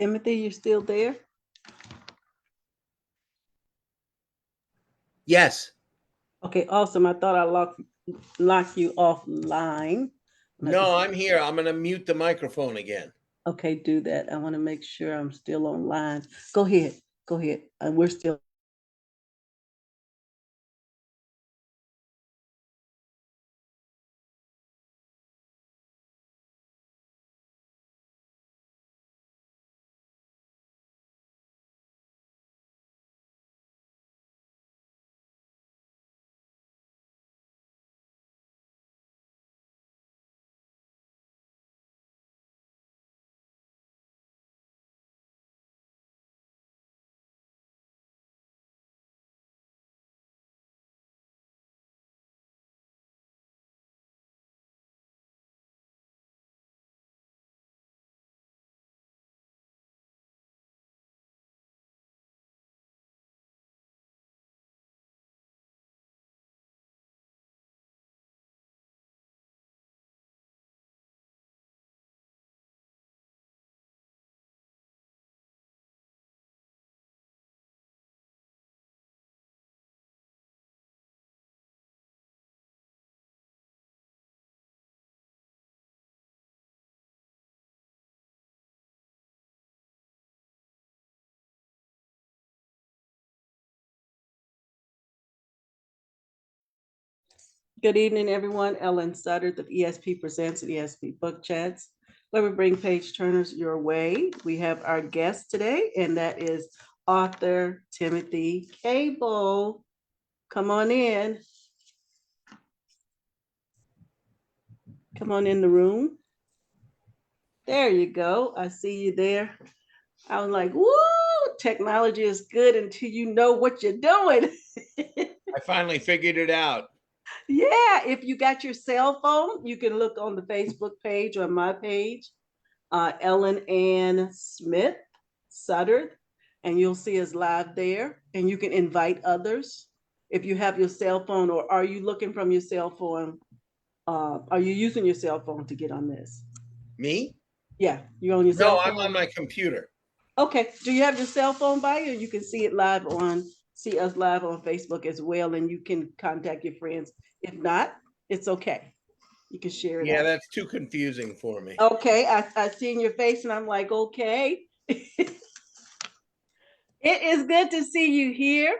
Timothy, you still there? Yes. Okay, awesome. I thought I locked you offline. No, I'm here. I'm going to mute the microphone again. Okay, do that. I want to make sure I'm still online. Go ahead. Go ahead. We're still. Good evening, everyone. Ellen Sutter of ESP Presents and ESP Book Chats, where we bring page turners your way. We have our guest today, and that is author Timothy Kabel. Come on in. Come on in the room. There you go. I see you there. I was like, woo, technology is good until you know what you're doing. I finally figured it out. Yeah, if you got your cell phone, you can look on the Facebook page or my page, Ellen Ann Smith Sutter, and you'll see us live there. And you can invite others if you have your cell phone, or are you looking from your cell phone? Are you using your cell phone to get on this? Me? Yeah, you're on your cell No, phone. I'm on my computer. Okay. Do you have your cell phone by you? You can see it live see us live on Facebook as well, and you can contact your friends. If not, it's okay. You can share it Yeah, out. that's too confusing for me. Okay, I see in your face, and I'm like, okay. It is good to see you here.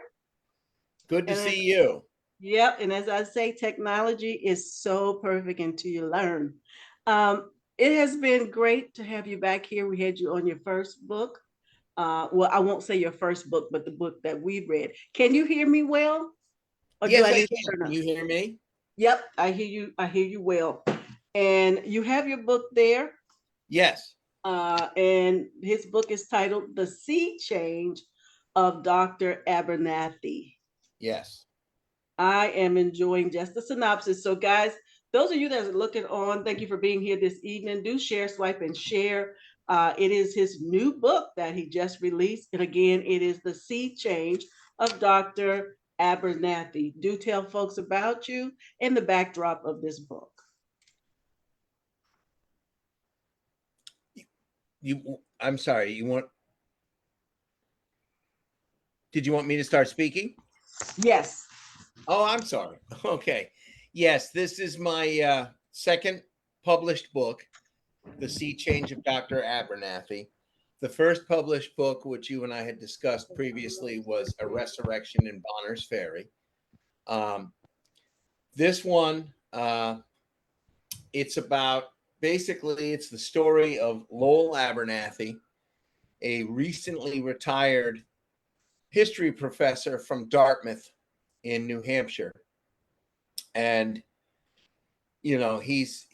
Good to And see you. yep, and as I say, technology is so perfect until you learn. It has been great to have you back here. We had you on your first book. Well, I won't say your first book, but the book that we read. Can you hear me well? Or do Yes, I I need can. to turn Can up? you hear me? Yep, I hear you. I hear you well. And you have your book there. Yes. And his book is titled The Sea Change of Dr. Abernathy. Yes. I am enjoying just the synopsis. So, guys, those of you that are looking on, thank you for being here this evening. Do share, swipe, and share. It is his new book that he just released. And again, it is The Sea Change of Dr. Abernathy. Do tell folks about you and the backdrop of this book. I'm sorry. Did you want me to start speaking? Yes. Oh, I'm sorry. Okay. Yes, this is my second published book, The Sea Change of Dr. Abernathy. The first published book, which you and I had discussed previously, was A Resurrection in Bonner's Ferry. This one, it's the story of Lowell Abernathy, a recently retired history professor from Dartmouth in New Hampshire. And, you know, he's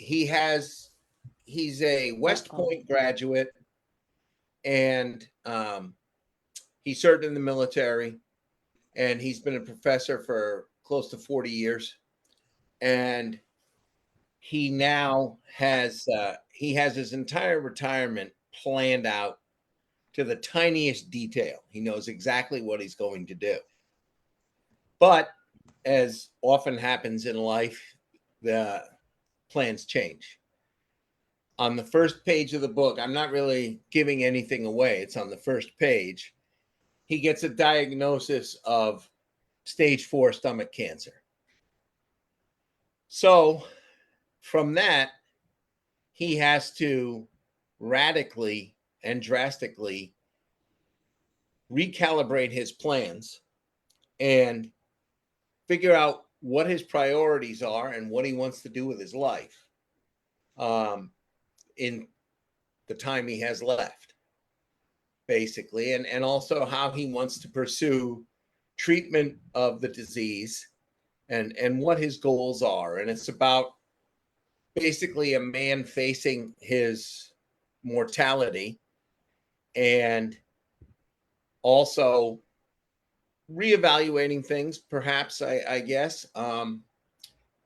a West Point graduate, and he served in the military, and he's been a professor for close to 40 years. And he now has his entire retirement planned out to the tiniest detail. He knows exactly what he's going to do. But as often happens in life, the plans change. on the first page of the book, I'm not really giving anything away, it's on the first page, he gets a diagnosis of stage 4 stomach cancer. So from that, he has to radically and drastically recalibrate his plans and figure out what his priorities are and what he wants to do with his life in the time he has left, basically, and also how he wants to pursue treatment of the disease and what his goals are. And it's about basically a man facing his mortality and also reevaluating things, perhaps, I guess,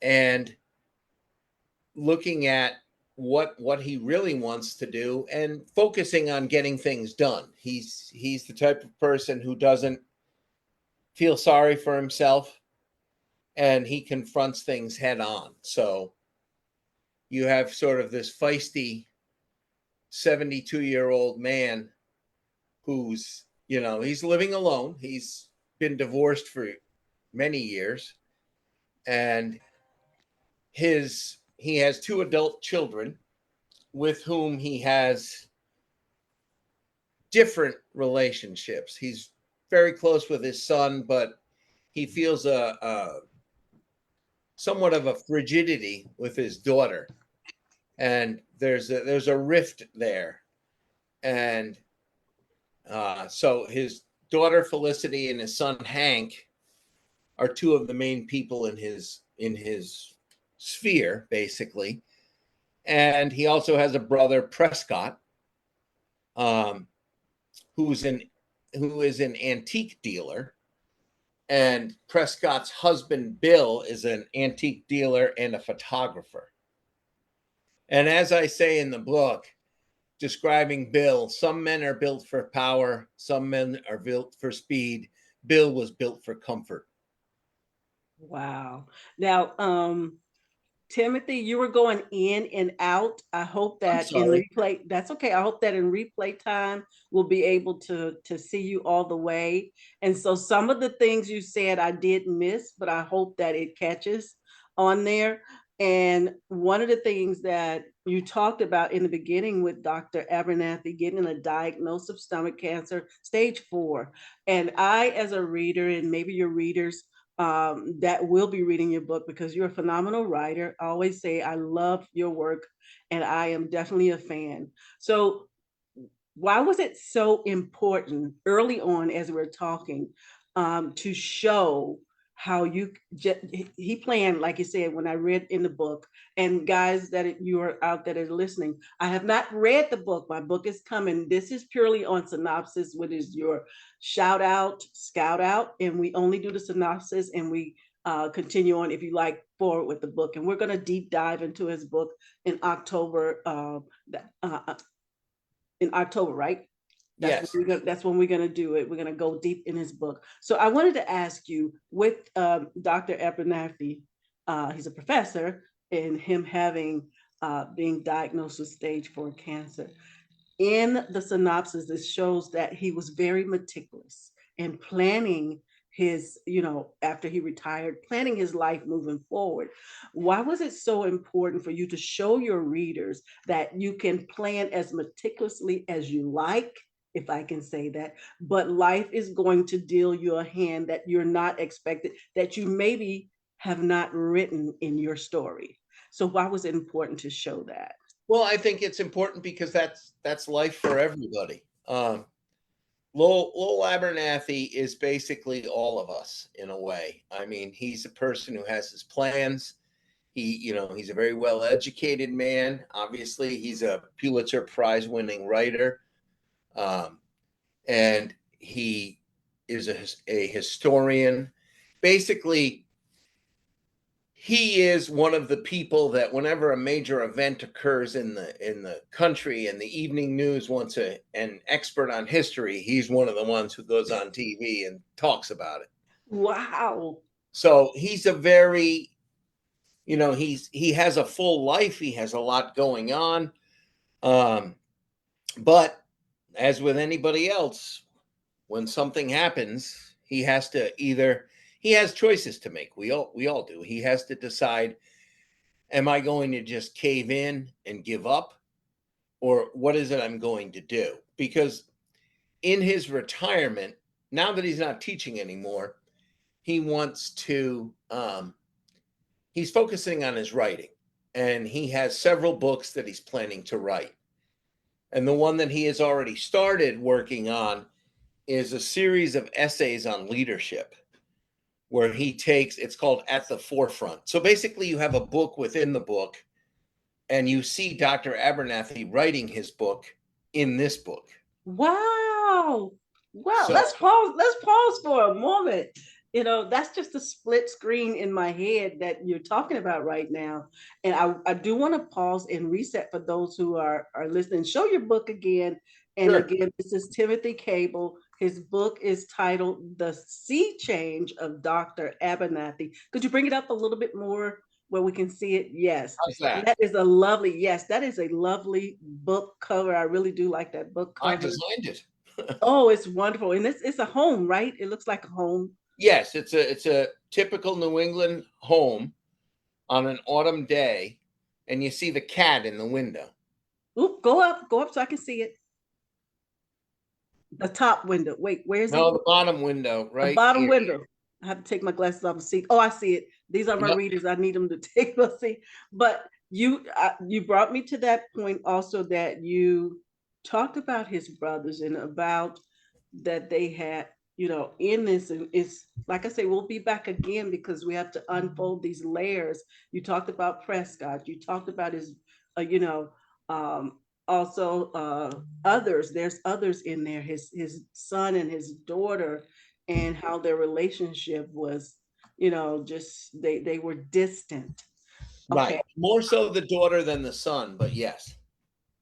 and looking at what he really wants to do and focusing on getting things done. He's the type of person who doesn't feel sorry for himself, and he confronts things head on. So you have sort of this feisty 72-year-old man who's, he's living alone. He's been divorced for many years, and he has 2 adult children with whom he has different relationships. He's very close with his son, but he feels a somewhat of a frigidity with his daughter, and there's a rift there. And so his daughter Felicity and his son Hank are 2 of the main people in his sphere, basically. And he also has a brother, Prescott, who is an antique dealer. And Prescott's husband, Bill, is an antique dealer and a photographer. And as I say in the book, describing Bill, some men are built for power, some men are built for speed. Bill was built for comfort. Wow. Now, Timothy, you were going in and out. I hope I'm that in sorry. replay, that's okay. I hope that in replay time we'll be able to see you all the way. And so some of the things you said I did miss, but I hope that it catches on there. And one of the things that you talked about in the beginning with Dr. Abernathy getting a diagnosis of stomach cancer, stage 4. And I, as a reader, and maybe your readers that will be reading your book, because you're a phenomenal writer. I always say I love your work and I am definitely a fan. So why was it so important early on as we're talking to show how he planned, like you said, when I read in the book, and guys that you are out that are listening, I have not read the book. My book is coming. This is purely on Synopsis, which is your shout out, scout out, and we only do the Synopsis, and we continue on if you like forward with the book. And we're going to deep dive into his book in October. In October, right? Yes. That's when we're gonna do it. We're gonna go deep in his book. So I wanted to ask you, with Dr. Abernathy, he's a professor, and him having being diagnosed with stage 4 cancer. In the synopsis, it shows that he was very meticulous in planning his, after he retired, planning his life moving forward. Why was it so important for you to show your readers that you can plan as meticulously as you like, if I can say that, but life is going to deal you a hand that you're not expected, that you maybe have not written in your story? So why was it important to show that? Well, I think it's important because that's life for everybody. Lowell Abernathy is basically all of us in a way. I mean, he's a person who has his plans. He's a very well educated man. Obviously, he's a Pulitzer Prize winning writer, and he is a historian. Basically, he is one of the people that whenever a major event occurs in the country and the evening news wants an expert on history, he's one of the ones who goes on TV and talks about it. Wow. So he's a very, he has a full life. He has a lot going on. But as with anybody else, when something happens, he has choices to make. We all do. He has to decide, am I going to just cave in and give up, or what is it I'm going to do? Because in his retirement, now that he's not teaching anymore, he wants to he's focusing on his writing, and he has several books that he's planning to write. And the one that he has already started working on is a series of essays on leadership, where it's called At the Forefront. So basically, you have a book within the book, and you see Dr. Abernathy writing his book in this book. Wow. Wow. So Let's pause for a moment. That's just a split screen in my head that you're talking about right now. And I do want to pause and reset for those who are listening. Show your book again. And sure. again, this is Timothy Kabel. His book is titled The Sea Change of Dr. Abernathy. Could you bring it up a little bit more where we can see it? Yes. How's that? That is a lovely book cover. I really do like that book I cover. designed it. Oh, it's wonderful. And it's a home, right? It looks like a home. Yes, it's a typical New England home on an autumn day, and you see the cat in the window. Oop, go up so I can see it. The top window. Wait, where is it? No, the bottom window, The right bottom here. window. I have to take my glasses off and see. Oh, I see it. These are my Yep. readers. I need them to take. Let's see. But you brought me to that point also, that you talked about his brothers and about that they had, in this. And it's like I say, we'll be back again because we have to unfold these layers. You talked about Prescott. You talked about his, um, also others. There's others in there. His son and his daughter, and how their relationship was, just they were distant. Right. Okay. More so the daughter than the son, but yes.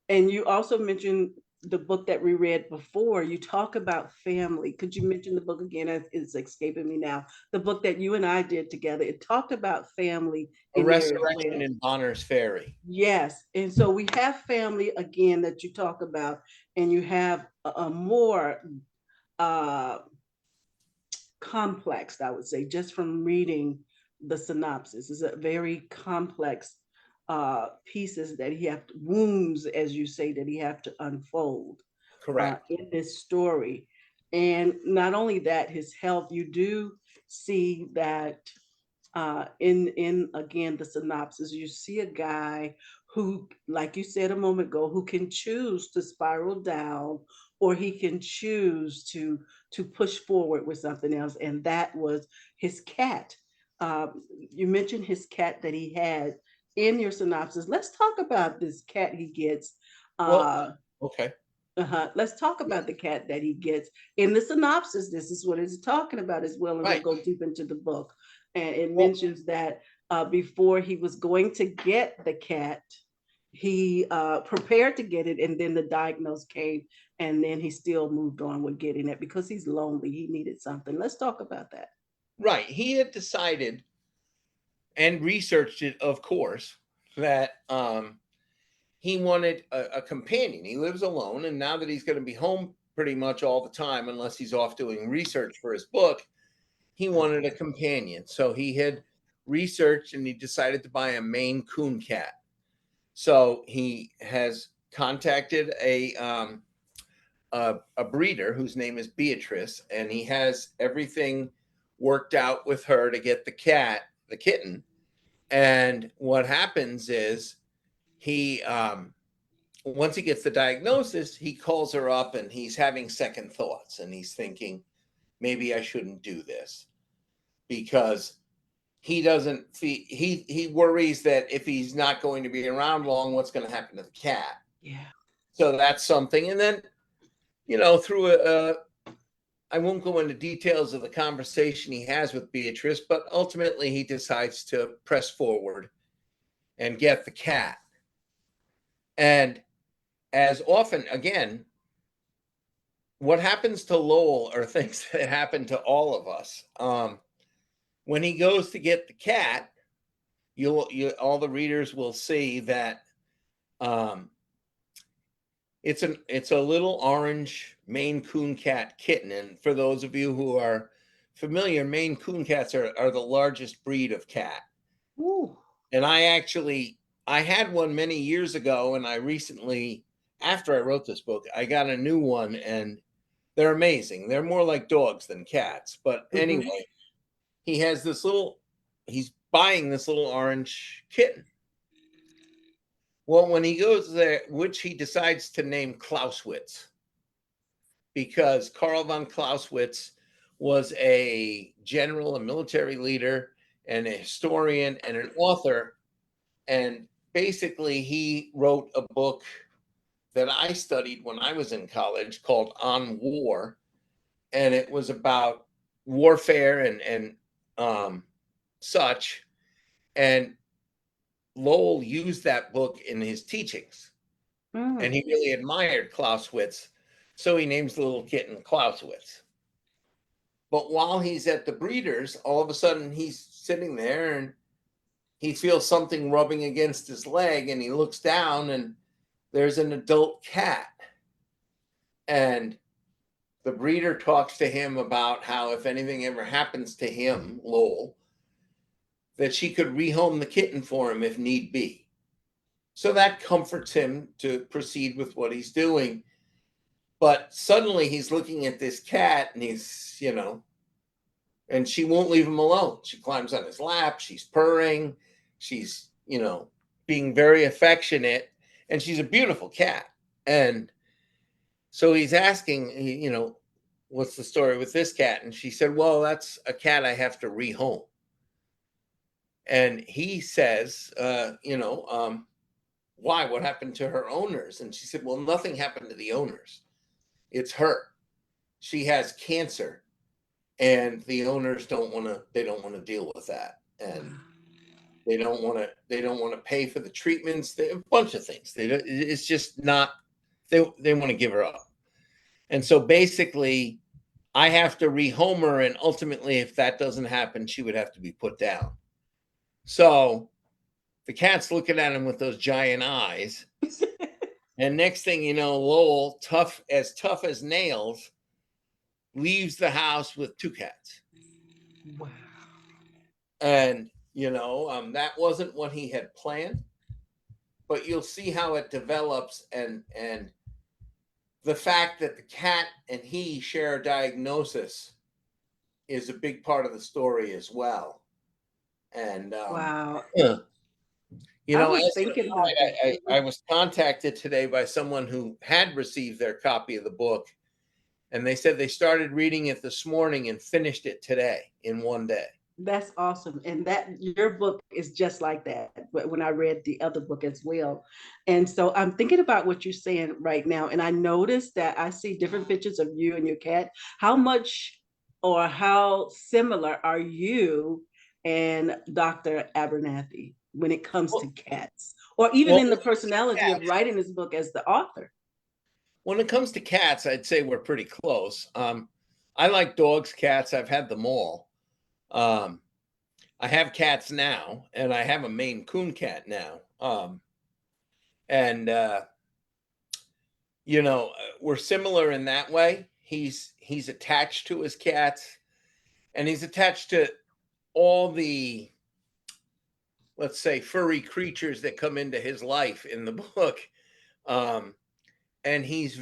And you also mentioned the book that we read before. You talk about family. Could you mention the book again? It's escaping me now. The book that you and I did together, it talked about family A in there as well. Resurrection in Bonner's Ferry. Yes. And so we have family again that you talk about, and you have a more uh, complex, I would say, just from reading the synopsis. It's a very complex pieces that wounds, as you say, that he have to unfold Correct. in this story. And not only that, his health, you do see that in again the synopsis, you see a guy who, like you said a moment ago, who can choose to spiral down, or he can choose to push forward with something else. And that was his cat. You mentioned his cat that he had in your synopsis. Let's talk about this cat he gets. Well, uh okay. Let's talk about the cat that he gets in the synopsis. This is what it's talking about as well, and we'll Right. go deep into the book. And it Well, mentions that before he was going to get the cat, he prepared to get it, and then the diagnosis came, and then he still moved on with getting it because he's lonely. He needed something. Let's talk about that. right. He had decided and researched it, of course, that he wanted a companion. He lives alone, and now that he's going to be home pretty much all the time, unless he's off doing research for his book, he wanted a companion. So he had researched, and he decided to buy a Maine Coon cat. So he has contacted a breeder whose name is Beatrice, and he has everything worked out with her to get the kitten. And what happens is he once he gets the diagnosis, he calls her up, and he's having second thoughts, and he's thinking, maybe I shouldn't do this, because he doesn't he worries that if he's not going to be around long, what's going to happen to the cat. Yeah. So that's something. And then, through I won't go into details of the conversation he has with Beatrice, but ultimately he decides to press forward and get the cat. And as often, again, what happens to Lowell are things that happen to all of us. When he goes to get the cat, all the readers will see that It's a little orange Maine Coon cat kitten. And for those of you who are familiar, Maine Coon cats are the largest breed of cat. Ooh. And I had one many years ago, and I recently, after I wrote this book, I got a new one, and they're amazing. They're more like dogs than cats. But anyway, he has this little, he's buying this little orange kitten. Well, when he goes there, which he decides to name Clausewitz, because Karl von Clausewitz was a general, a military leader, and a historian and an author. And basically, he wrote a book that I studied when I was in college called On War. And it was about warfare and such. And Lowell used that book in his teachings. And he really admired Clausewitz. So he names the little kitten Clausewitz. But while he's at the breeders, all of a sudden he's sitting there and he feels something rubbing against his leg, and he looks down and there's an adult cat. And the breeder talks to him about how if anything ever happens to him, Lowell, that she could rehome the kitten for him if need be. So that comforts him to proceed with what he's doing. But suddenly he's looking at this cat and he's, and she won't leave him alone. She climbs on his lap. She's purring. She's, being very affectionate, and she's a beautiful cat. And so he's asking, what's the story with this cat? And she said, well, that's a cat I have to rehome. And he says, why? What happened to her owners? And she said, well, nothing happened to the owners. It's her. She has cancer, and the owners don't want to deal with that. And they don't want to pay for the treatments. A bunch of things. It's just not, they want to give her up. And so basically I have to rehome her. And ultimately, if that doesn't happen, she would have to be put down. So the cat's looking at him with those giant eyes. And next thing you know, Lowell, tough as nails, leaves the house with two cats. Wow. And, that wasn't what he had planned, but you'll see how it develops. And the fact that the cat and he share a diagnosis is a big part of the story as well. And, Wow. I was thinking about that. I was contacted today by someone who had received their copy of the book, and they said they started reading it this morning and finished it today in one day. That's awesome. And that your book is just like that. But when I read the other book as well. And so I'm thinking about what you're saying right now. And I noticed that I see different pictures of you and your cat. How much or how similar are you and Dr. Abernathy when it comes to cats? Or even in the personality of writing this book as the author? When it comes to cats, I'd say we're pretty close. I like dogs, cats. I've had them all. I have cats now, and I have a Maine Coon cat now. We're similar in that way. He's attached to his cats, and he's attached to all the, let's say, furry creatures that come into his life in the book. And he's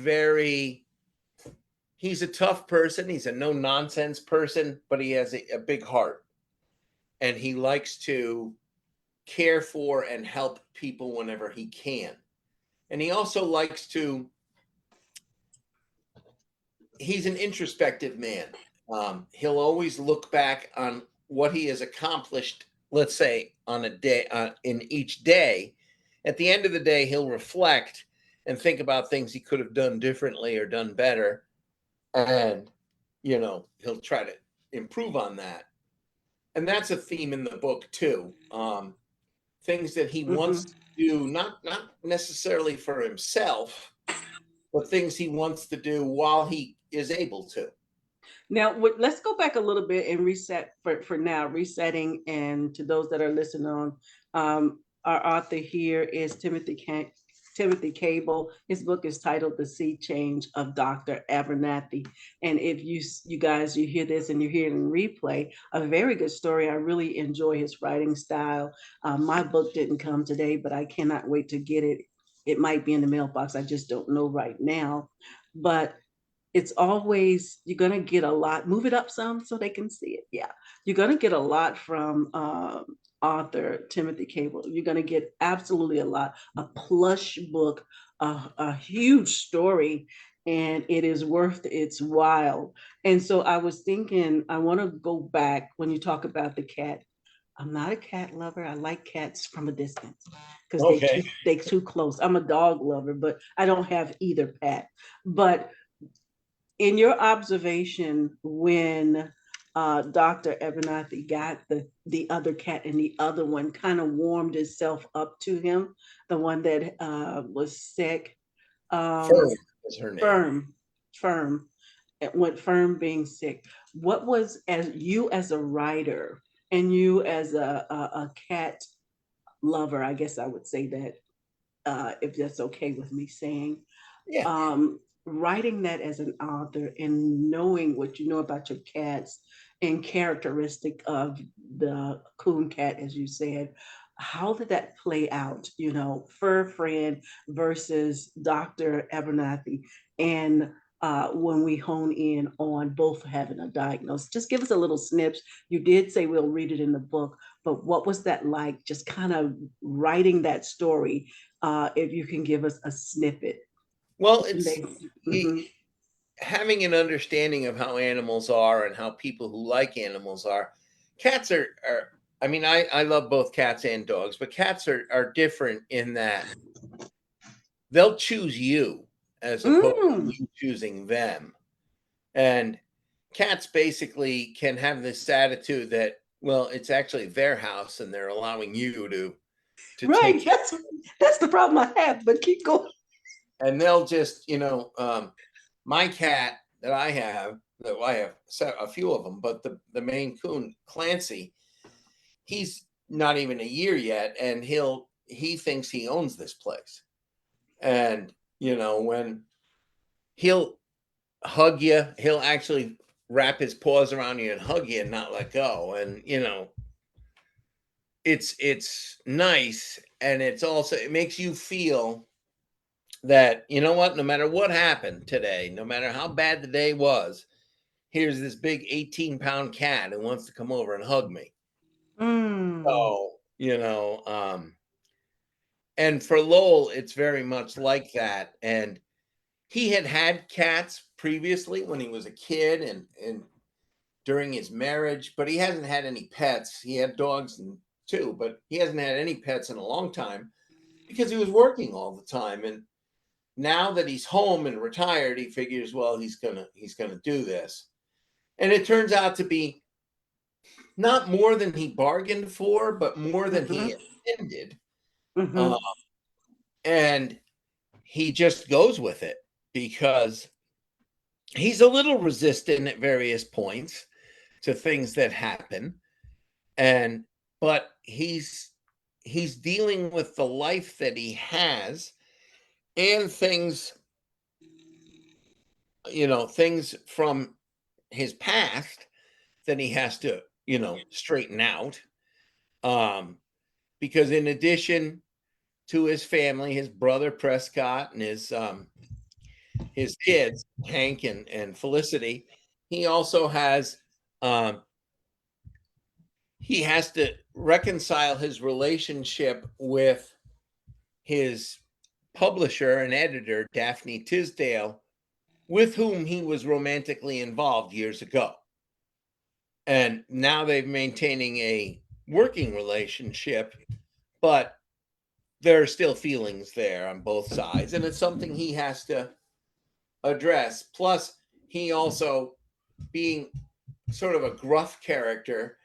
a tough person. He's a no nonsense person, but he has a big heart. And he likes to care for and help people whenever he can. And he also likes to, he's an introspective man. He'll always look back on what he has accomplished, let's say, on a day, in each day. At the end of the day, he'll reflect and think about things he could have done differently or done better. And, he'll try to improve on that. And that's a theme in the book too. Things that he wants to do, not necessarily for himself, but things he wants to do while he is able to. Now, let's go back a little bit and reset for now, resetting. And to those that are listening on, our author here is Timothy Kabel. His book is titled The Sea Change of Dr. Abernathy. And if you guys, you hear this and you hear it in replay, a very good story. I really enjoy his writing style. My book didn't come today, but I cannot wait to get it. It might be in the mailbox. I just don't know right now. But it's always, you're going to get a lot. Move it up some so they can see it. Yeah, you're going to get a lot from author Timothy Kabel. You're going to get absolutely a lot. A plush book, a huge story, and it is worth its while. And so I was thinking, I want to go back when you talk about the cat. I'm not a cat lover. I like cats from a distance because Okay. they too close. I'm a dog lover, but I don't have either pet. But in your observation, when Dr. Abernathy got the other cat and the other one kind of warmed itself up to him, the one that was sick, Fern is her name. firm, firm, went firm being sick. What was, as you as a writer and you as a cat lover, I guess I would say that, if that's okay with me saying, Yeah. writing that as an author and knowing what you know about your cats and characteristic of the coon cat, as you said, how did that play out? You know, fur friend versus Dr. Abernathy, and when we hone in on both having a diagnosis, just give us a little snips. You did say we'll read it in the book, but what was that like? Just kind of writing that story. If you can give us a snippet. Well, it's Mm-hmm. having an understanding of how animals are and how people who like animals are. Cats are I mean, I love both cats and dogs, but cats are different in that they'll choose you as opposed to Mm. you choosing them. And cats basically can have this attitude that, well, it's actually their house and they're allowing you to take Right. it. That's the problem I have, but keep going. And they'll just, my cat that I have, that I have a few of them, but the Maine Coon, Clancy, he's not even a year yet, and he thinks he owns this place. And when he'll hug you, he'll actually wrap his paws around you and hug you and not let go. And it's nice, and it's also, it makes you feel that, you know what, no matter what happened today, no matter how bad the day was, here's this big 18-pound cat who wants to come over and hug me. Mm. So, and for Lowell, it's very much like that. And he had cats previously when he was a kid and during his marriage, but he hasn't had any pets. He had dogs and too, but he hasn't had any pets in a long time because he was working all the time. And now that he's home and retired, he figures, well, he's gonna do this. And it turns out to be not more than he bargained for, but more than he Mm-hmm. intended. Mm-hmm. Uh, and he just goes with it because he's a little resistant at various points to things that happen. And but he's dealing with the life that he has and things from his past that he has to straighten out, um because in addition to his family, his brother Prescott and his kids Hank and Felicity, he also um has to reconcile his relationship with his publisher and editor Daphne Tisdale, with whom he was romantically involved years ago. And now they're maintaining a working relationship, but there are still feelings there on both sides. And it's something he has to address. Plus, he also, being sort of a gruff character,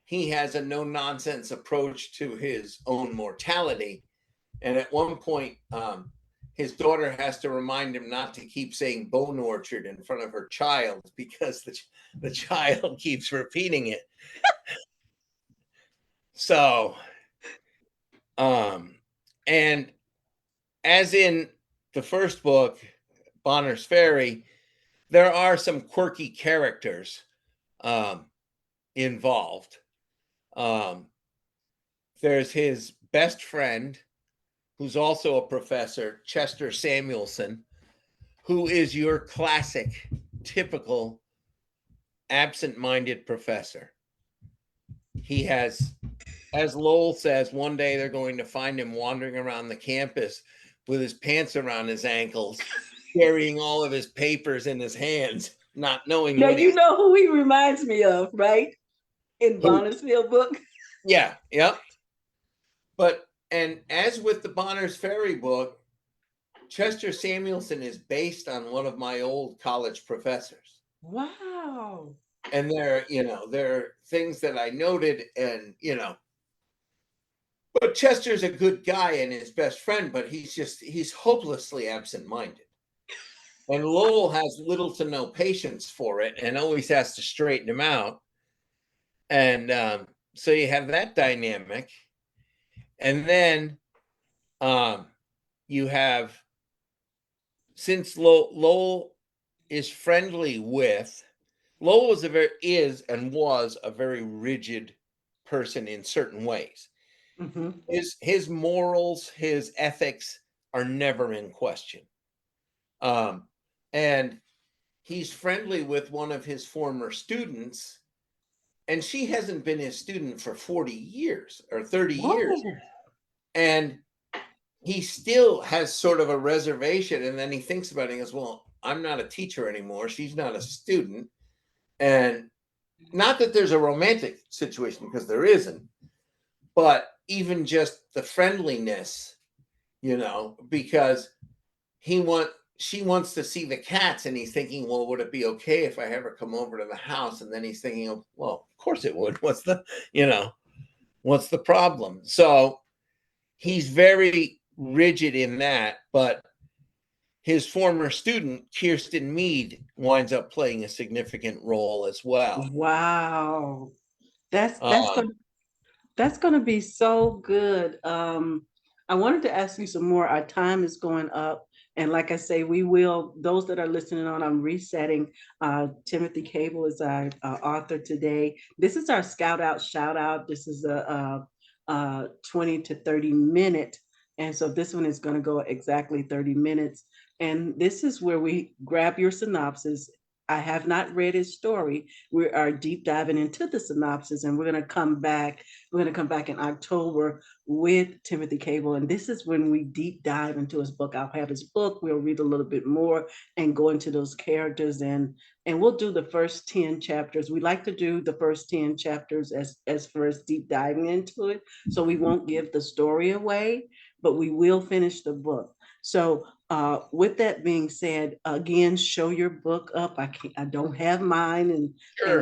he has a no nonsense approach to his own mortality. And at one point, his daughter has to remind him not to keep saying bone orchard in front of her child because the child keeps repeating it. So, and as in the first book, Bonner's Ferry, there are some quirky characters involved. There's his best friend, who's also a professor, Chester Samuelson, who is your classic, typical absent-minded professor. He has, as Lowell says, one day they're going to find him wandering around the campus with his pants around his ankles, carrying all of his papers in his hands, not knowing Now what you know who he reminds me of, right? In who. Bonner's Field book. Yeah, yep. But, and as with the Bonner's Ferry book, Chester Samuelson is based on one of my old college professors. Wow. And there are things that I noted, and, but Chester's a good guy and his best friend, but he's hopelessly absent-minded. And Lowell has little to no patience for it and always has to straighten him out. And so you have that dynamic. And then you have, since Lowell is friendly with, Lowell is and was a very rigid person in certain ways. Mm-hmm. His morals, his ethics are never in question. And he's friendly with one of his former students, and she hasn't been his student for 40 years or 30 years. Whoa. And he still has sort of a reservation, and then he thinks about it and goes, well, I'm not a teacher anymore. She's not a student. And not that there's a romantic situation, because there isn't, but even just the friendliness, because she wants to see the cats, and he's thinking, well, would it be okay if I have her come over to the house? And then he's thinking, well, of course it would. What's the problem? So he's very rigid in that, but his former student, Kirsten Mead, winds up playing a significant role as well. Wow. That's Um, that's gonna be so good. I wanted to ask you some more. Our time is going up. And like I say, we will, those that are listening on, I'm resetting. Timothy Kabel is our author today. This is our scout out, shout out. This is a 20 to 30 minute. And so this one is going to go exactly 30 minutes. And this is where we grab your synopsis. I have not read his story. We are deep diving into the synopsis, and we're going to come back. We're going to come back in October with Timothy Kabel, and this is when we deep dive into his book. I'll have his book. We'll read a little bit more and go into those characters, and we'll do the first 10 chapters. We like to do the first 10 chapters as first deep diving into it, so we won't give the story away, but we will finish the book. So with that being said, again, show your book up. I don't have mine, and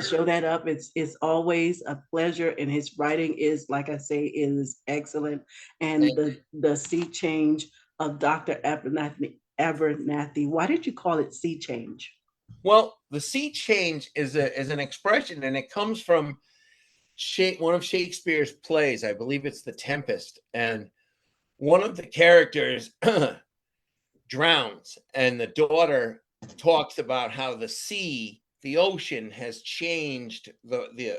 show that up. It's always a pleasure, and his writing is, like I say, is excellent. And the sea change of Dr. Abernathy. Why did you call it sea change? Well, the sea change is an expression, and it comes from one of Shakespeare's plays. I believe it's The Tempest, and one of the characters drowns, and the daughter talks about how the ocean, has changed the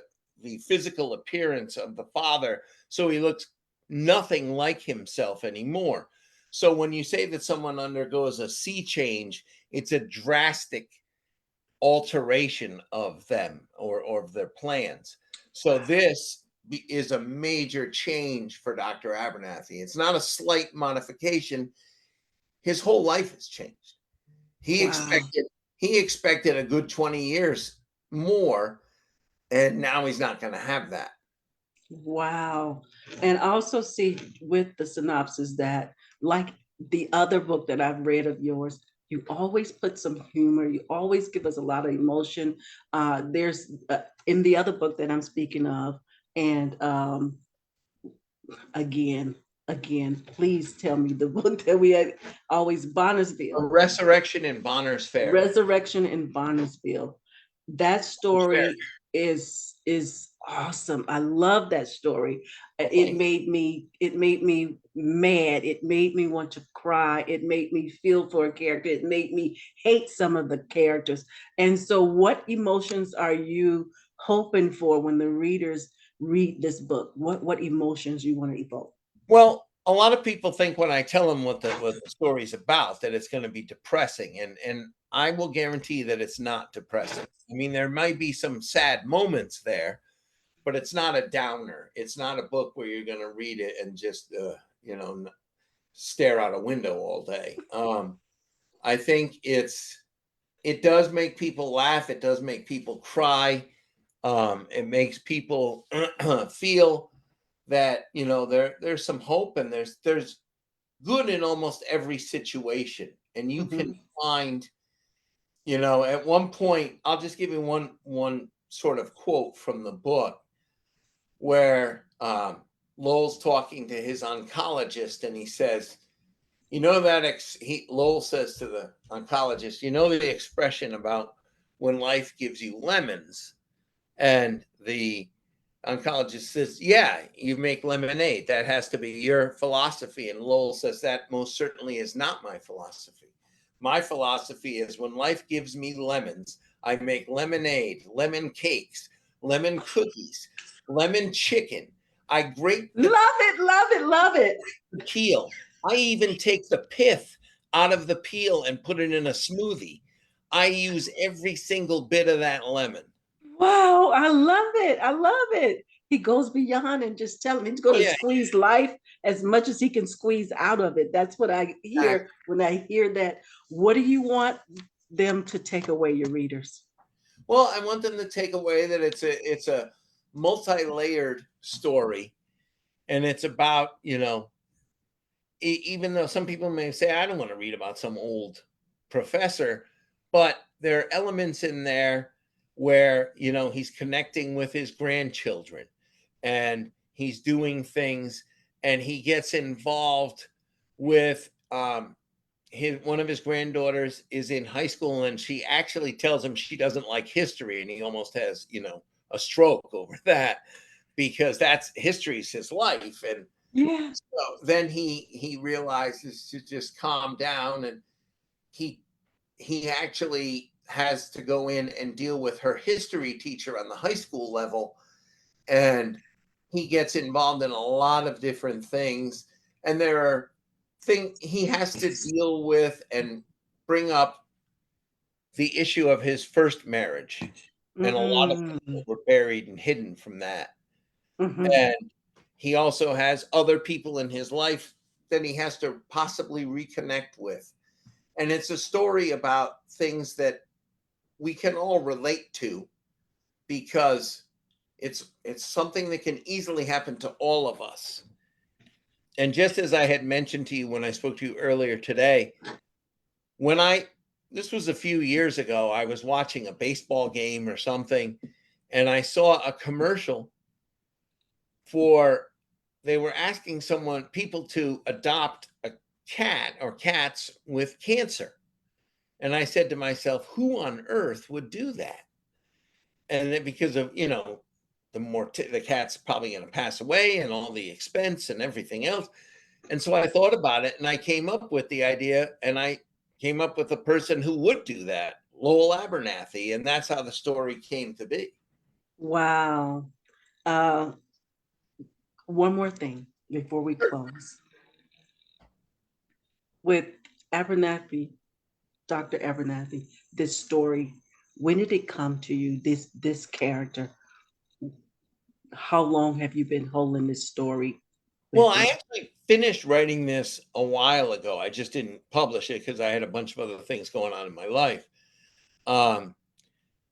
physical appearance of the father, so he looks nothing like himself anymore. So when you say that someone undergoes a sea change, it's a drastic alteration of them or of their plans. So this is a major change for Dr. Abernathy. It's not a slight modification. His whole life has changed. He expected a good 20 years more, and now he's not going to have that. Wow. And also see with the synopsis that, like the other book that I've read of yours, you always put some humor. You always give us a lot of emotion. There's in the other book that I'm speaking of, and again, please tell me the book that we had always, A Bonnersville. Resurrection in Bonner's Ferry. Resurrection in Bonnersville. That story is awesome. I love that story. It Thanks. made me, it made me mad. It made me want to cry. It made me feel for a character. It made me hate some of the characters. And so what emotions are you hoping for when the readers read this book? What emotions you want to evoke? Well, a lot of people think when I tell them what the story's about that it's going to be depressing, and I will guarantee that it's not depressing. I mean, there might be some sad moments there, but it's not a downer. It's not a book where you're going to read it and just stare out a window all day. I think it does make people laugh. It does make people cry. It makes people feel that there's some hope, and there's good in almost every situation, and you can Mhm. find at one point. I'll just give you one sort of quote from the book where Lowell's talking to his oncologist, and he says, Lowell says to the oncologist, the expression about when life gives you lemons, and the oncologist says, yeah, you make lemonade. That has to be your philosophy. And Lowell says, that most certainly is not my philosophy. My philosophy is when life gives me lemons, I make lemonade, lemon cakes, lemon cookies, lemon chicken. I grate the Love it, love it, love it. peel. I even take the pith out of the peel and put it in a smoothie. I use every single bit of that lemon. Wow, I love it. I love it. He goes beyond and just tell him he's going Oh to yeah, squeeze life as much as he can squeeze out of it. That's what I hear exactly. when I hear that. What do you want them to take away, your readers? Well, I want them to take away that it's a multi-layered story, and it's about even though some people may say I don't want to read about some old professor, but there are elements in there where he's connecting with his grandchildren, and he's doing things, and he gets involved with one of his granddaughters is in high school, and she actually tells him she doesn't like history, and he almost has a stroke over that because that's history's his life. And Yeah. so then he realizes to just calm down, and he he actually has to go in and deal with her history teacher on the high school level, and he gets involved in a lot of different things, and there are things he has to deal with and bring up the issue of his first marriage, and a lot of things Mm, that were buried and hidden from that. mhm. And he also has other people in his life that he has to possibly reconnect with, and it's a story about things that we can all relate to because it's something that can easily happen to all of us. And just as I had mentioned to you when I spoke to you earlier today, when I this was a few years ago, I was watching a baseball game or something, and I saw a commercial for they were asking people to adopt a cat or cats with cancer. And I said to myself, who on earth would do that? And then because of, the cat's probably going to pass away and all the expense and everything else. And so I thought about it, and I came up with the idea, and I came up with a person who would do that, Lowell Abernathy. And that's how the story came to be. Wow. Uh, one more thing before we close. With Abernathy, Dr. Abernathy, this story, when did it come to you, this character? How long have you been holding this story Well, with I you? actually finished writing this a while ago. I just didn't publish it because I had a bunch of other things going on in my life. Um,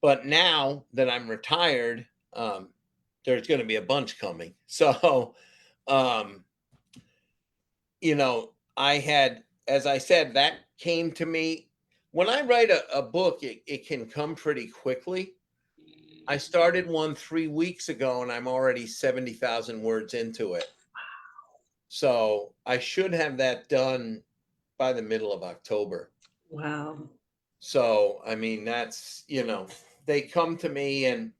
but now that I'm retired, there's going to be a bunch coming. So, um, I had, as I said, that came to me. When I write a book, it can come pretty quickly. I started one 3 weeks ago, and I'm already 70,000 words into it. So I should have that done by the middle of October. Wow. So, I mean, they come to me, and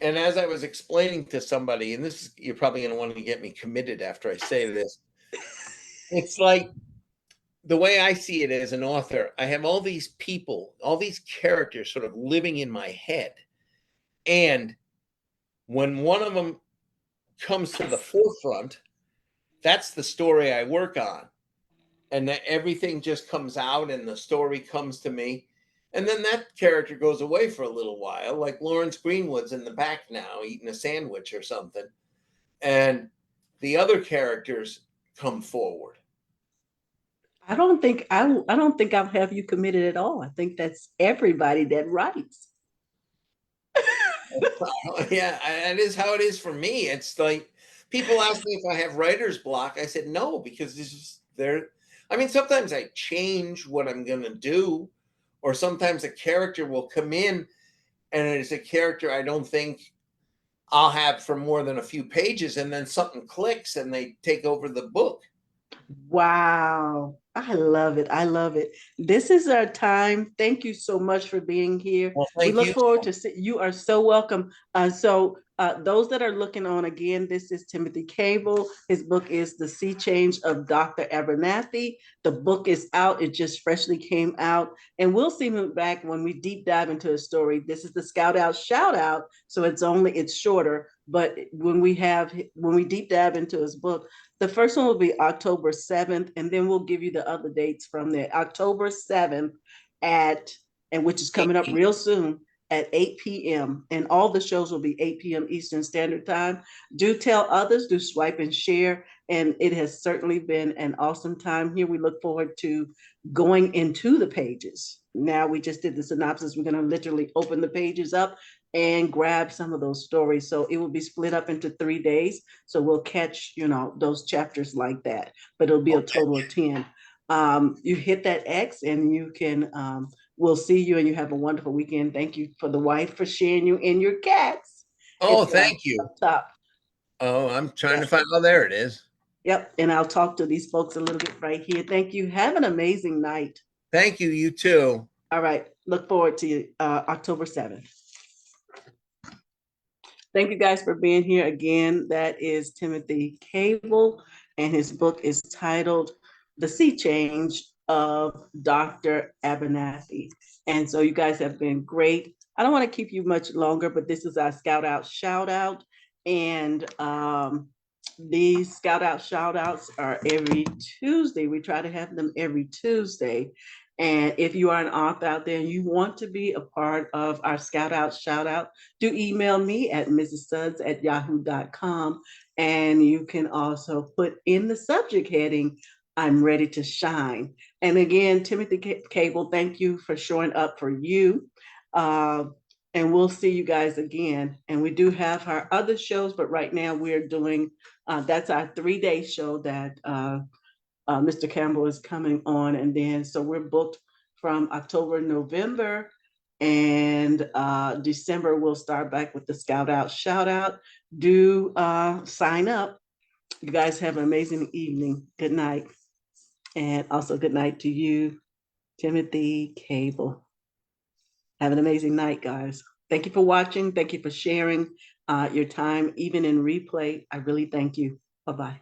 And as I was explaining to somebody, and this, you're probably going to want to get me committed after I say this, it's like the way I see it as an author, I have all these people, all these characters sort of living in my head. And when one of them comes to the forefront, that's the story I work on. And that everything just comes out and the story comes to me. And then that character goes away for a little while, like Lawrence Greenwood's in the back now eating a sandwich or something. And the other characters come forward. I don't think I'll have you committed at all. I think that's everybody that writes. Yeah, that is how it is for me. It's like people ask me if I have writer's block. I said no, because this is there. I mean, sometimes I change what I'm going to do, or sometimes a character will come in and it's a character I don't think I'll have for more than a few pages, and then something clicks and they take over the book. Wow. I love it. I love it. This is our time. Thank you so much for being here. Well, We thank look you. forward to see you are so welcome. Those that are looking on again, this is Timothy Kabel. His book is The Sea Change of Dr. Abernathy. The book is out. It just freshly came out. And we'll see him back when we deep dive into a story. This is the Scout Out Shout Out. So it's shorter. But when we deep dive into his book, the first one will be October 7th, and then we'll give you the other dates from there. October 7th which is coming up real soon at 8 p.m. And all the shows will be 8 p.m. Eastern Standard Time. Do tell others, do swipe and share. And it has certainly been an awesome time here. We look forward to going into the pages. Now we just did the synopsis. We're going to literally open the pages up and grab some of those stories. So it will be split up into 3 days. So we'll catch, those chapters like that, but it'll be a total of 10. You hit that X and you can, we'll see you and you have a wonderful weekend. Thank you for the wife for sharing you and your cats. Oh, It's thank you. up top. Oh, I'm trying to Yep. find. Oh, there it is. Yep. And I'll talk to these folks a little bit right here. Thank you. Have an amazing night. Thank you. You too. All right. Look forward to October 7th. Thank you guys for being here again. That is Timothy Kabel, and his book is titled The Sea Change of Dr. Abernathy. And so you guys have been great. I don't want to keep you much longer, but this is our Scout Out Shout Out. And these Scout Out Shout Outs are every Tuesday. We try to have them every Tuesday. And if you are an author out there and you want to be a part of our Scout Out Shout Out, do email me at mrssuds@yahoo.com. And you can also put in the subject heading, I'm ready to shine. And again, Timothy Kabel, thank you for showing up for you. And we'll see you guys again. And we do have our other shows, but right now we're doing, that's our 3-day show that Mr. Campbell is coming on. And then, so we're booked from October, November, and December, we'll start back with the Scout Out Shout Out. Do sign up. You guys have an amazing evening. Good night. And also good night to you, Timothy Kabel. Have an amazing night, guys. Thank you for watching. Thank you for sharing your time, even in replay. I really thank you. Bye-bye.